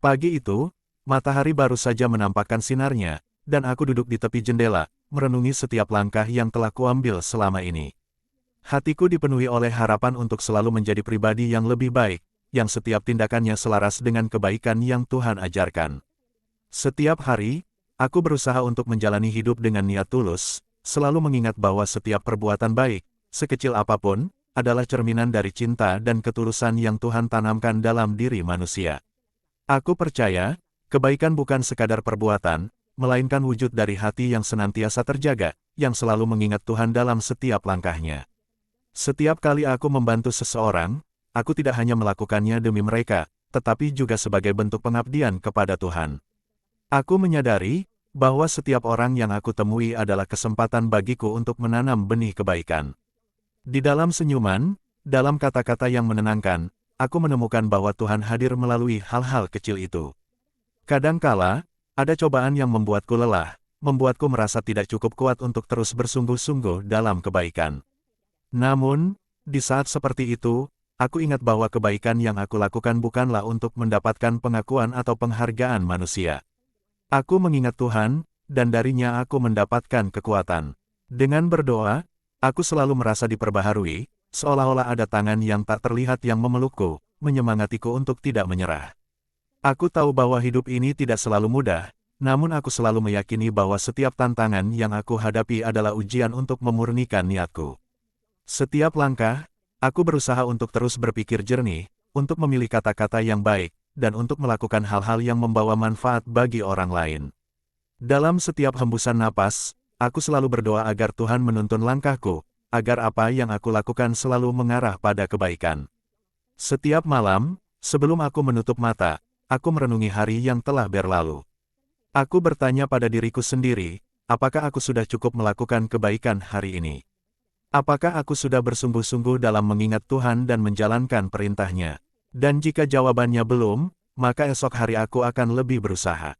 Pagi itu, matahari baru saja menampakkan sinarnya, dan aku duduk di tepi jendela, merenungi setiap langkah yang telah kuambil selama ini. Hatiku dipenuhi oleh harapan untuk selalu menjadi pribadi yang lebih baik, yang setiap tindakannya selaras dengan kebaikan yang Tuhan ajarkan. Setiap hari, aku berusaha untuk menjalani hidup dengan niat tulus, selalu mengingat bahwa setiap perbuatan baik, sekecil apapun, adalah cerminan dari cinta dan ketulusan yang Tuhan tanamkan dalam diri manusia. Aku percaya, kebaikan bukan sekadar perbuatan, melainkan wujud dari hati yang senantiasa terjaga, yang selalu mengingat Tuhan dalam setiap langkahnya. Setiap kali aku membantu seseorang, aku tidak hanya melakukannya demi mereka, tetapi juga sebagai bentuk pengabdian kepada Tuhan. Aku menyadari bahwa setiap orang yang aku temui adalah kesempatan bagiku untuk menanam benih kebaikan. Di dalam senyuman, dalam kata-kata yang menenangkan, aku menemukan bahwa Tuhan hadir melalui hal-hal kecil itu. Kadangkala, ada cobaan yang membuatku lelah, membuatku merasa tidak cukup kuat untuk terus bersungguh-sungguh dalam kebaikan. Namun, di saat seperti itu, aku ingat bahwa kebaikan yang aku lakukan bukanlah untuk mendapatkan pengakuan atau penghargaan manusia. Aku mengingat Tuhan, dan darinya aku mendapatkan kekuatan. Dengan berdoa, aku selalu merasa diperbaharui, seolah-olah ada tangan yang tak terlihat yang memelukku, menyemangatiku untuk tidak menyerah. Aku tahu bahwa hidup ini tidak selalu mudah, namun aku selalu meyakini bahwa setiap tantangan yang aku hadapi adalah ujian untuk memurnikan niatku. Setiap langkah, aku berusaha untuk terus berpikir jernih, untuk memilih kata-kata yang baik, dan untuk melakukan hal-hal yang membawa manfaat bagi orang lain. Dalam setiap hembusan napas, aku selalu berdoa agar Tuhan menuntun langkahku, agar apa yang aku lakukan selalu mengarah pada kebaikan. Setiap malam, sebelum aku menutup mata, aku merenungi hari yang telah berlalu. Aku bertanya pada diriku sendiri, apakah aku sudah cukup melakukan kebaikan hari ini? Apakah aku sudah bersungguh-sungguh dalam mengingat Tuhan dan menjalankan perintah-Nya? Dan jika jawabannya belum, maka esok hari aku akan lebih berusaha.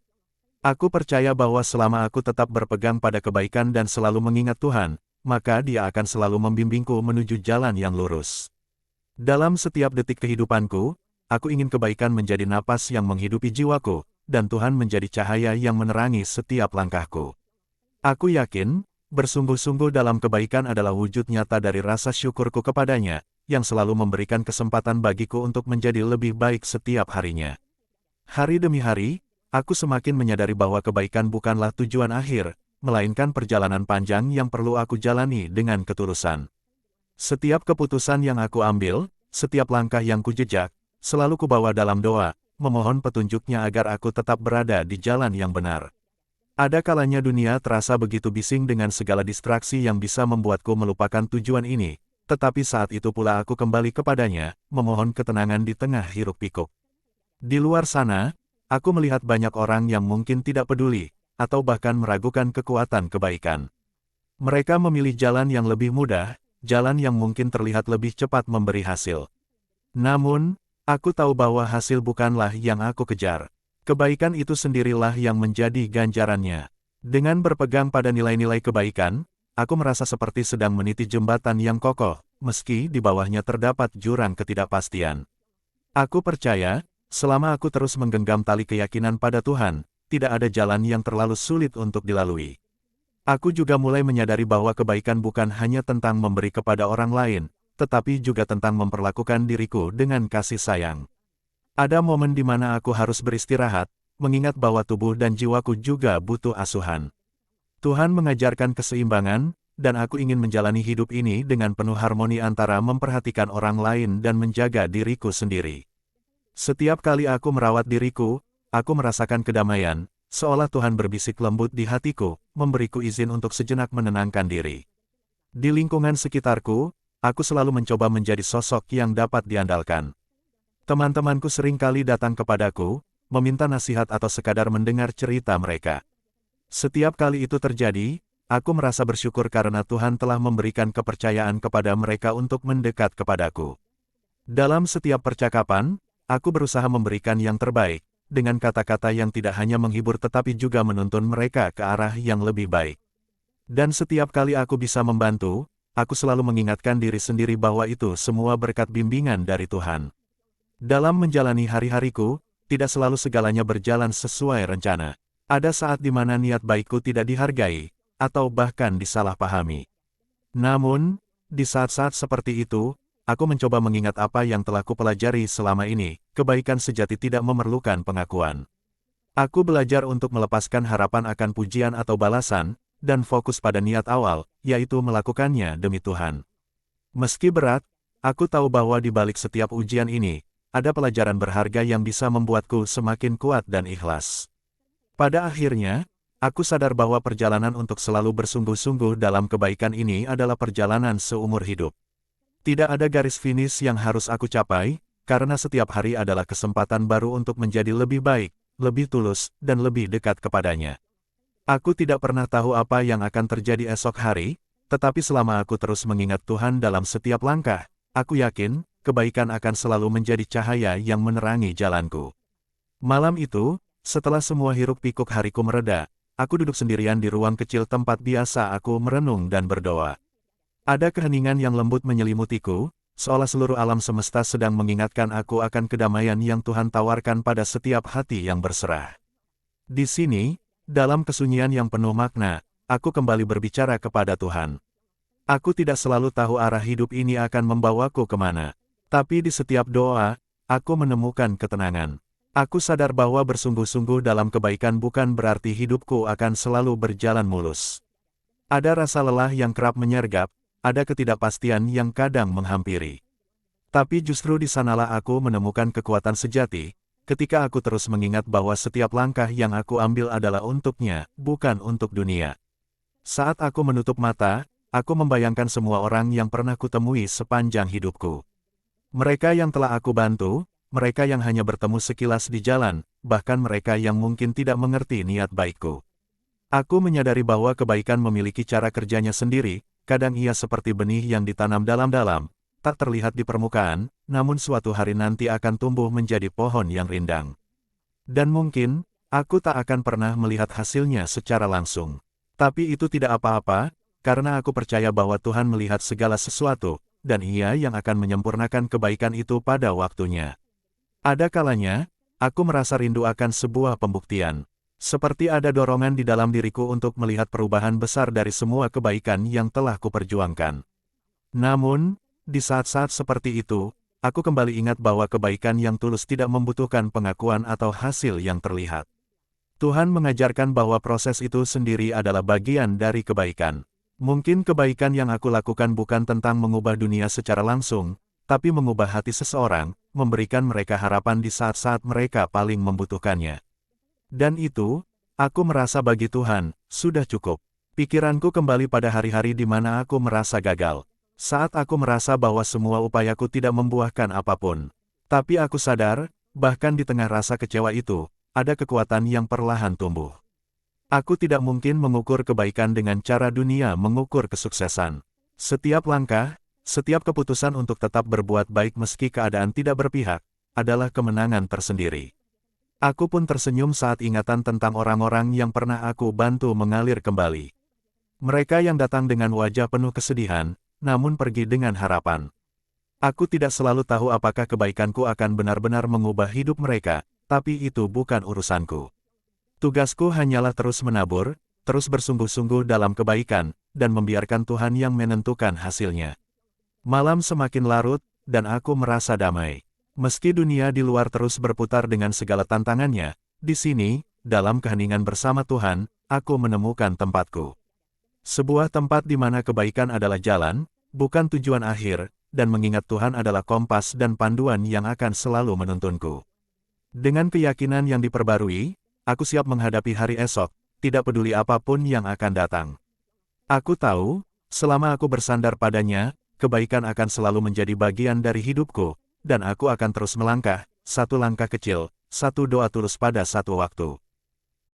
Aku percaya bahwa selama aku tetap berpegang pada kebaikan dan selalu mengingat Tuhan, maka Dia akan selalu membimbingku menuju jalan yang lurus. Dalam setiap detik kehidupanku, aku ingin kebaikan menjadi napas yang menghidupi jiwaku, dan Tuhan menjadi cahaya yang menerangi setiap langkahku. Aku yakin, bersungguh-sungguh dalam kebaikan adalah wujud nyata dari rasa syukurku kepada-Nya, yang selalu memberikan kesempatan bagiku untuk menjadi lebih baik setiap harinya. Hari demi hari, aku semakin menyadari bahwa kebaikan bukanlah tujuan akhir, melainkan perjalanan panjang yang perlu aku jalani dengan ketulusan. Setiap keputusan yang aku ambil, setiap langkah yang kujejak, selalu kubawa dalam doa, memohon petunjuk-Nya agar aku tetap berada di jalan yang benar. Ada kalanya dunia terasa begitu bising dengan segala distraksi yang bisa membuatku melupakan tujuan ini, tetapi saat itu pula aku kembali kepada-Nya, memohon ketenangan di tengah hiruk-pikuk. Di luar sana, aku melihat banyak orang yang mungkin tidak peduli, atau bahkan meragukan kekuatan kebaikan. Mereka memilih jalan yang lebih mudah, jalan yang mungkin terlihat lebih cepat memberi hasil. Namun, aku tahu bahwa hasil bukanlah yang aku kejar. Kebaikan itu sendirilah yang menjadi ganjarannya. Dengan berpegang pada nilai-nilai kebaikan, aku merasa seperti sedang meniti jembatan yang kokoh, meski di bawahnya terdapat jurang ketidakpastian. Aku percaya, selama aku terus menggenggam tali keyakinan pada Tuhan, tidak ada jalan yang terlalu sulit untuk dilalui. Aku juga mulai menyadari bahwa kebaikan bukan hanya tentang memberi kepada orang lain, tetapi juga tentang memperlakukan diriku dengan kasih sayang. Ada momen di mana aku harus beristirahat, mengingat bahwa tubuh dan jiwaku juga butuh asuhan. Tuhan mengajarkan keseimbangan, dan aku ingin menjalani hidup ini dengan penuh harmoni antara memperhatikan orang lain dan menjaga diriku sendiri. Setiap kali aku merawat diriku, aku merasakan kedamaian, seolah Tuhan berbisik lembut di hatiku, memberiku izin untuk sejenak menenangkan diri. Di lingkungan sekitarku, aku selalu mencoba menjadi sosok yang dapat diandalkan. Teman-temanku seringkali datang kepadaku, meminta nasihat atau sekadar mendengar cerita mereka. Setiap kali itu terjadi, aku merasa bersyukur karena Tuhan telah memberikan kepercayaan kepada mereka untuk mendekat kepadaku. Dalam setiap percakapan, aku berusaha memberikan yang terbaik, dengan kata-kata yang tidak hanya menghibur tetapi juga menuntun mereka ke arah yang lebih baik. Dan setiap kali aku bisa membantu, aku selalu mengingatkan diri sendiri bahwa itu semua berkat bimbingan dari Tuhan. Dalam menjalani hari-hariku, tidak selalu segalanya berjalan sesuai rencana. Ada saat di mana niat baikku tidak dihargai, atau bahkan disalahpahami. Namun, di saat-saat seperti itu, aku mencoba mengingat apa yang telah kupelajari selama ini, kebaikan sejati tidak memerlukan pengakuan. Aku belajar untuk melepaskan harapan akan pujian atau balasan, dan fokus pada niat awal, yaitu melakukannya demi Tuhan. Meski berat, aku tahu bahwa di balik setiap ujian ini, ada pelajaran berharga yang bisa membuatku semakin kuat dan ikhlas. Pada akhirnya, aku sadar bahwa perjalanan untuk selalu bersungguh-sungguh dalam kebaikan ini adalah perjalanan seumur hidup. Tidak ada garis finish yang harus aku capai, karena setiap hari adalah kesempatan baru untuk menjadi lebih baik, lebih tulus, dan lebih dekat kepadanya. Aku tidak pernah tahu apa yang akan terjadi esok hari, tetapi selama aku terus mengingat Tuhan dalam setiap langkah, aku yakin, kebaikan akan selalu menjadi cahaya yang menerangi jalanku. Malam itu, setelah semua hiruk-pikuk hariku mereda, aku duduk sendirian di ruang kecil tempat biasa aku merenung dan berdoa. Ada keheningan yang lembut menyelimutiku, seolah seluruh alam semesta sedang mengingatkan aku akan kedamaian yang Tuhan tawarkan pada setiap hati yang berserah. Di sini, dalam kesunyian yang penuh makna, aku kembali berbicara kepada Tuhan. Aku tidak selalu tahu arah hidup ini akan membawaku kemana. Tapi di setiap doa, aku menemukan ketenangan. Aku sadar bahwa bersungguh-sungguh dalam kebaikan bukan berarti hidupku akan selalu berjalan mulus. Ada rasa lelah yang kerap menyergap, ada ketidakpastian yang kadang menghampiri. Tapi justru di sanalah aku menemukan kekuatan sejati, ketika aku terus mengingat bahwa setiap langkah yang aku ambil adalah untuknya, bukan untuk dunia. Saat aku menutup mata, aku membayangkan semua orang yang pernah kutemui sepanjang hidupku. Mereka yang telah aku bantu, mereka yang hanya bertemu sekilas di jalan, bahkan mereka yang mungkin tidak mengerti niat baikku. Aku menyadari bahwa kebaikan memiliki cara kerjanya sendiri, kadang ia seperti benih yang ditanam dalam-dalam, tak terlihat di permukaan, namun suatu hari nanti akan tumbuh menjadi pohon yang rindang. Dan mungkin, aku tak akan pernah melihat hasilnya secara langsung. Tapi itu tidak apa-apa, karena aku percaya bahwa Tuhan melihat segala sesuatu, dan Ia yang akan menyempurnakan kebaikan itu pada waktunya. Ada kalanya, aku merasa rindu akan sebuah pembuktian. Seperti ada dorongan di dalam diriku untuk melihat perubahan besar dari semua kebaikan yang telah kuperjuangkan. Namun, di saat-saat seperti itu, aku kembali ingat bahwa kebaikan yang tulus tidak membutuhkan pengakuan atau hasil yang terlihat. Tuhan mengajarkan bahwa proses itu sendiri adalah bagian dari kebaikan. Mungkin kebaikan yang aku lakukan bukan tentang mengubah dunia secara langsung, tapi mengubah hati seseorang, memberikan mereka harapan di saat-saat mereka paling membutuhkannya. Dan itu, aku merasa bagi Tuhan, sudah cukup. Pikiranku kembali pada hari-hari di mana aku merasa gagal. Saat aku merasa bahwa semua upayaku tidak membuahkan apapun. Tapi aku sadar, bahkan di tengah rasa kecewa itu, ada kekuatan yang perlahan tumbuh. Aku tidak mungkin mengukur kebaikan dengan cara dunia mengukur kesuksesan. Setiap langkah, setiap keputusan untuk tetap berbuat baik meski keadaan tidak berpihak, adalah kemenangan tersendiri. Aku pun tersenyum saat ingatan tentang orang-orang yang pernah aku bantu mengalir kembali. Mereka yang datang dengan wajah penuh kesedihan, namun pergi dengan harapan. Aku tidak selalu tahu apakah kebaikanku akan benar-benar mengubah hidup mereka, tapi itu bukan urusanku. Tugasku hanyalah terus menabur, terus bersungguh-sungguh dalam kebaikan, dan membiarkan Tuhan yang menentukan hasilnya. Malam semakin larut, dan aku merasa damai. Meski dunia di luar terus berputar dengan segala tantangannya, di sini, dalam keheningan bersama Tuhan, aku menemukan tempatku. Sebuah tempat di mana kebaikan adalah jalan, bukan tujuan akhir, dan mengingat Tuhan adalah kompas dan panduan yang akan selalu menuntunku. Dengan keyakinan yang diperbarui, aku siap menghadapi hari esok, tidak peduli apapun yang akan datang. Aku tahu, selama aku bersandar padanya, kebaikan akan selalu menjadi bagian dari hidupku, dan aku akan terus melangkah, satu langkah kecil, satu doa tulus pada satu waktu.